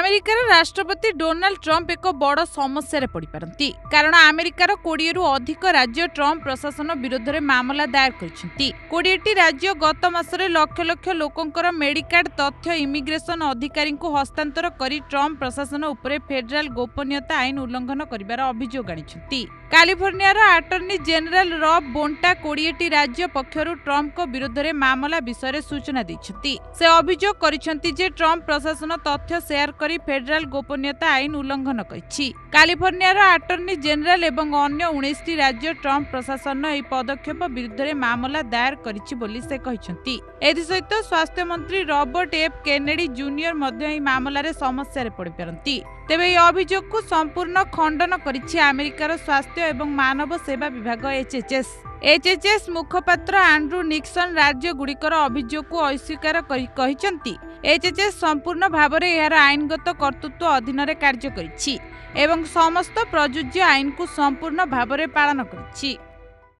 अमेरिकार राष्ट्रपति Donald Trump एक बड़ समस्या पड़पारती कारण अमेरिकार 20 रु अधिक राज्य ट्रंप प्रशासन विरोध में मामला दायर कर 20टी राज्य गत मासरे लक्ष लक्ष लोकंकर मेडिकार्ड तथ्य इमिग्रेशन अधिकारी को हस्तांतर कर ट्रंप प्रशासन उपरे फेडरल गोपनीयता आईन उल्लंघन कर अभियोग आनी कालिफोर्नियार अटर्नी जेनेल रॉब बोंटा 20टी राज्य पक्षर ट्रंप विरोध में मामला विषय सूचना देते से अभियोग कर ट्रंप प्रशासन तथ्य शेयर करी फेडरल गोपनीयता आईन उल्लंघन करिछि। कालिफोर्नियार अटर्नी जेनेल एवं अन्य 19टी राज्य ट्रंप प्रशासन एही पदक्षेप विरुद्ध में मामला दायर करिछि बोली से कहिसंती। एथि सहित स्वास्थ्य मंत्री रॉबर्ट एफ केनेडी जूनियर मध्य एही मामला रे समस्या रे पड़ि पारंती। तेबे एही अभियोग को संपूर्ण खंडन करिछि अमेरिकार स्वास्थ्य एवं मानव सेवा विभाग एचएचएस मुखपात्र आंड्रू निक्सन राज्य गुड़िकर अभियोग को अस्वीकार करिसंती। एचएचएस संपूर्ण भाव में यार आईनगत कर्तृत्व अधीन कार्य करिछि एवं समस्त प्रयोज्य आईन को संपूर्ण भाव में पालन करिछि।